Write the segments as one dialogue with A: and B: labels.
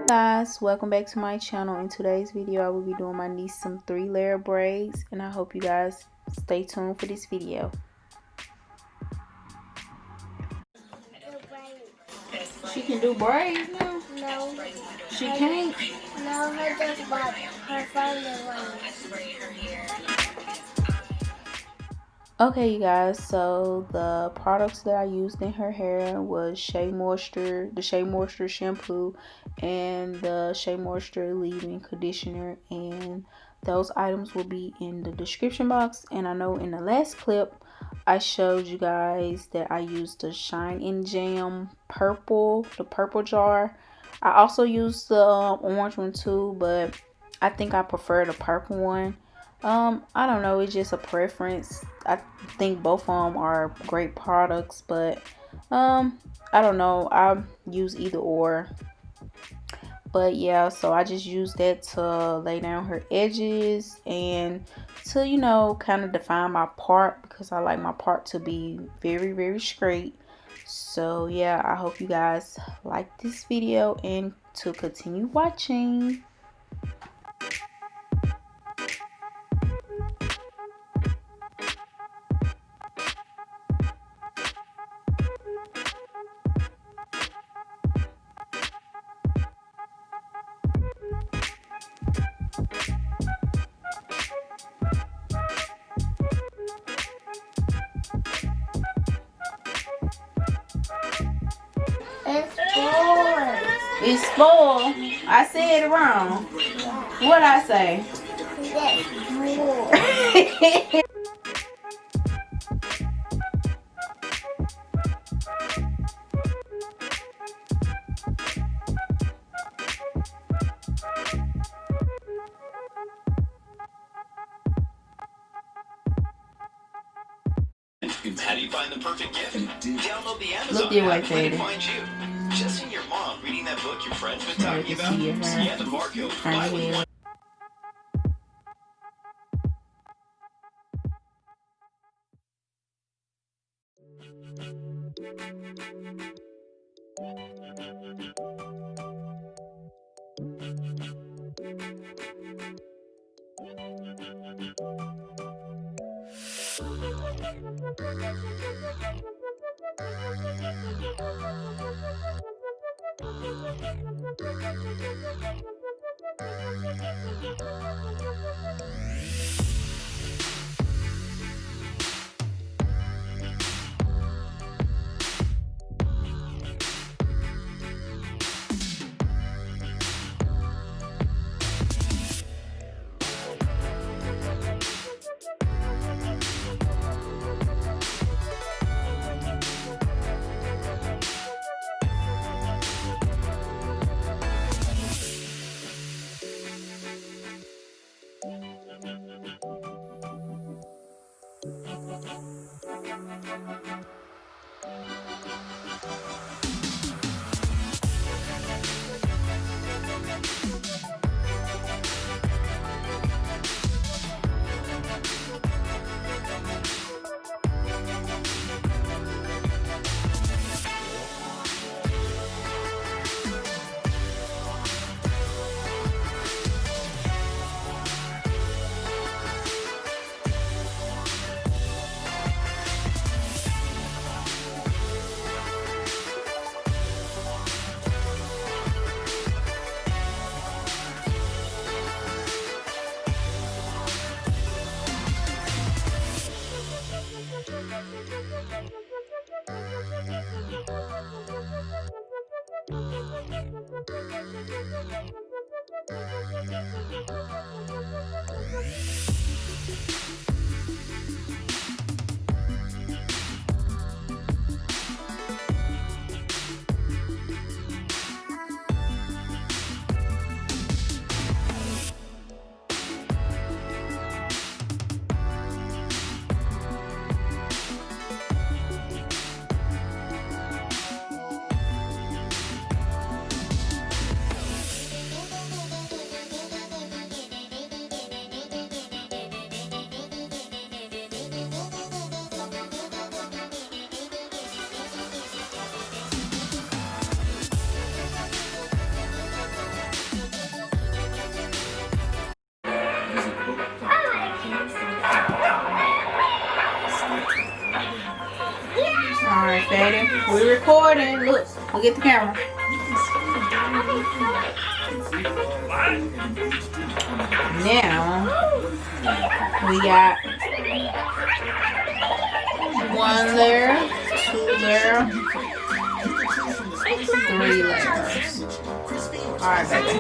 A: Guys, welcome back to my channel. In today's video I will be doing my niece some 3-layer braids, and I hope you guys stay tuned for this video. She can do braids now?
B: No.
A: She can't?
B: No, her just bought her family one.
A: Okay, you guys, so the products that I used in her hair was the Shea Moisture shampoo and the Shea Moisture leave-in conditioner, and those items will be in the description box. And I know in the last clip I showed you guys that I used the Shine and Jam the purple jar. I also used the orange one too, but I think I prefer the purple one. I don't know, it's just a preference. I think both of them are great products, but I don't know, I use either or. But yeah, so I just use that to lay down her edges and to, kind of define my part, because I like my part to be very straight. So yeah, I hope you guys like this video and to continue watching.
B: It's four.
A: It's spoiled. I said it wrong. What I say?
B: That's four.
C: How do you find the perfect gift? Download the Amazon
A: Look your way,
C: app and
A: Teddy.
C: find you. Just in your mom reading that book your friends been talking about. Scan the barcode. Buy with one.
A: We recording. Look, we'll get the camera. Now we got 1 layer, 2 layer, 3 layers. Alright, baby.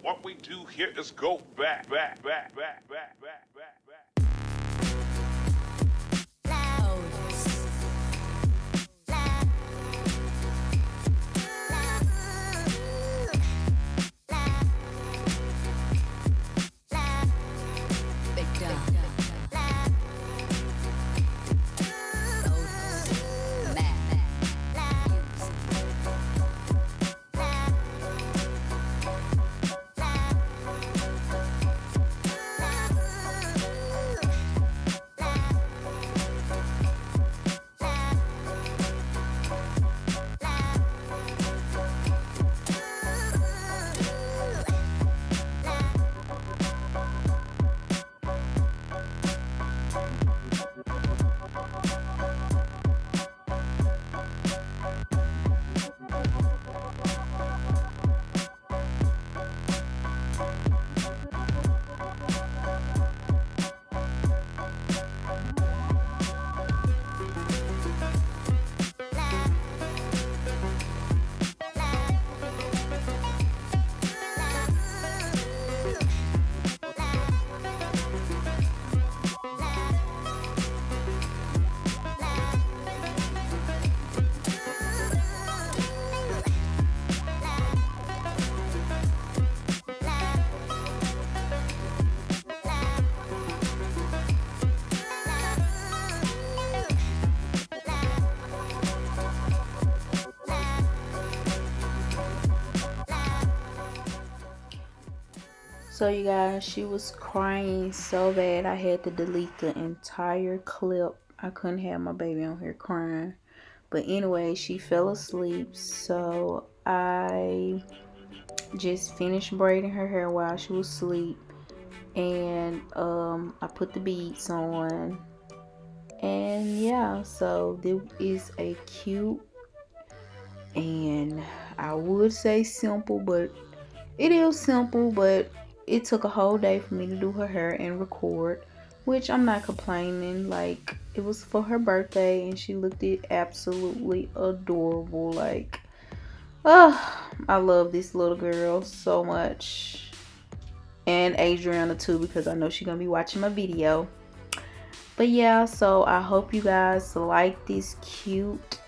D: What we do here is go back.
A: So you guys, she was crying so bad I had to delete the entire clip. I couldn't have my baby on here crying. But anyway, she fell asleep, so I just finished braiding her hair while she was asleep. And I put the beads on. And yeah, so this is a cute, and I would say simple, but it is simple, but it took a whole day for me to do her hair and record, which I'm not complaining. Like, it was for her birthday and she looked it absolutely adorable. Like, oh, I love this little girl so much. And Adriana too, because I know she's gonna be watching my video. But yeah, so I hope you guys like this cute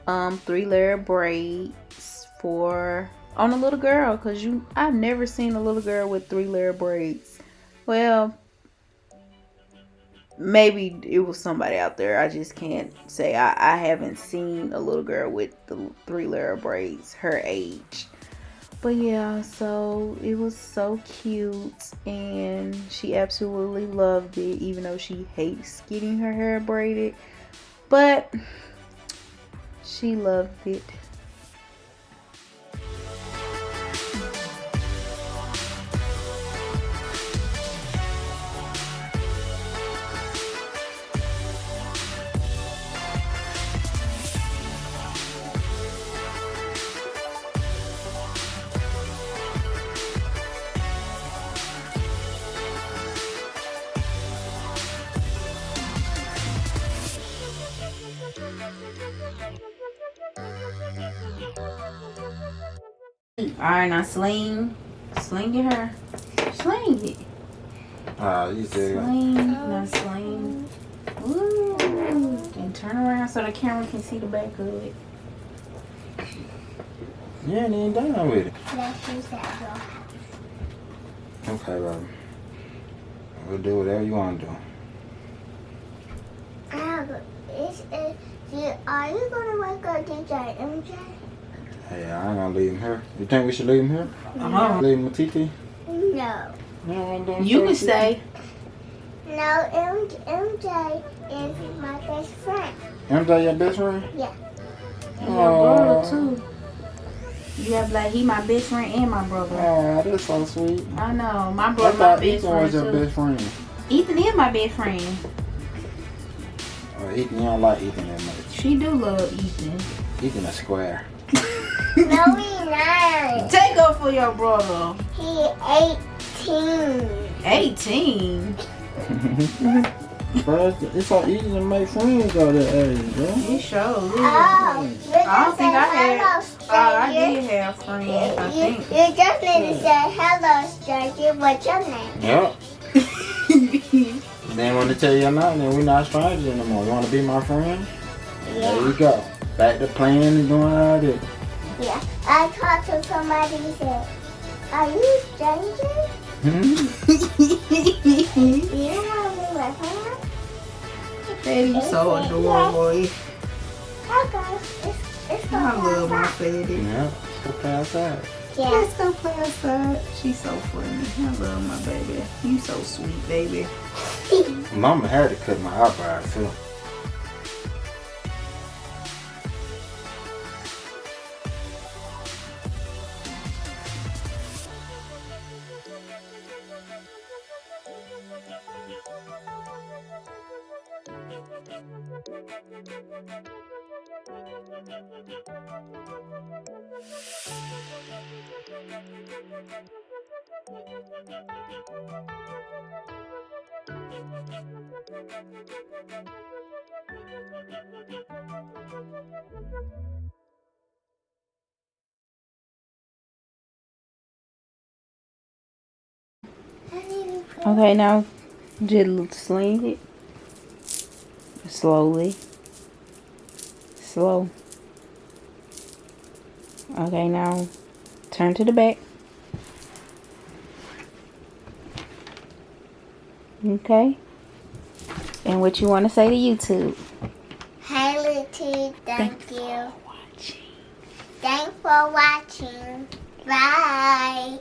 A: 3-layer braids for on a little girl, because I've never seen a little girl with 3-layer braids. Well, maybe it was somebody out there. I just can't say. I haven't seen a little girl with the 3-layer braids her age. But yeah, so it was so cute and she absolutely loved it, even though she hates getting her hair braided. But she loved it. Alright, now sling your hair. Sling it.
E: You said
A: Sling, now sling. Ooh, and turn around so the camera can see the back of it.
E: you ain't even done with it.
B: Let's use that one.
E: Okay, baby. We'll do whatever you want to do.
B: Are you gonna wake up DJ MJ?
E: Hey, I ain't gonna leave him here. You think we should leave him here? Leave him with TT?
B: No.
A: You can stay.
B: No, MJ is my best friend.
E: MJ your best friend?
B: Yeah.
A: And your brother too. You have like he my best friend and my brother.
E: Oh, that's so sweet.
A: I know. My
E: I
A: brother my
E: thought
A: best
E: Ethan
A: friend
E: was your
A: too.
E: best friend.
A: Ethan is my best friend.
E: Ethan, you don't like Ethan that much.
A: She do love Ethan.
E: Ethan a square.
B: No, he not.
A: Take up for your brother.
B: He 18.
A: 18.
E: Bro, it's so easy to make friends at that age, bro.
A: You sure.
B: Oh,
A: I don't think I had.
B: hello,
A: I
B: stranger.
A: did have friends. I think.
B: You just need to say hello, stranger. What's your name?
E: Yep. Then when they tell you not, then we're not strangers anymore. You want to be my friend?
B: Yeah.
E: There you go. Back to playing and doing all that.
B: Yeah. I talked to somebody and said, are you stranger? You don't want to be my friend?
A: Daddy, you so adorable.
B: Okay. It's
A: I love my
B: fun.
A: Freddy.
E: Yep. Go past that.
B: Yeah.
A: Let's go play outside. She's so funny. I love my baby. You so sweet, baby.
E: Mama had to cut my eyebrows too.
A: Okay, now just sling it. Slowly. Slow. Okay, now turn to the back. Okay. And what you want to say to YouTube?
B: Hey, Lucy, thank you.
A: Watching.
B: Thanks for watching. Bye.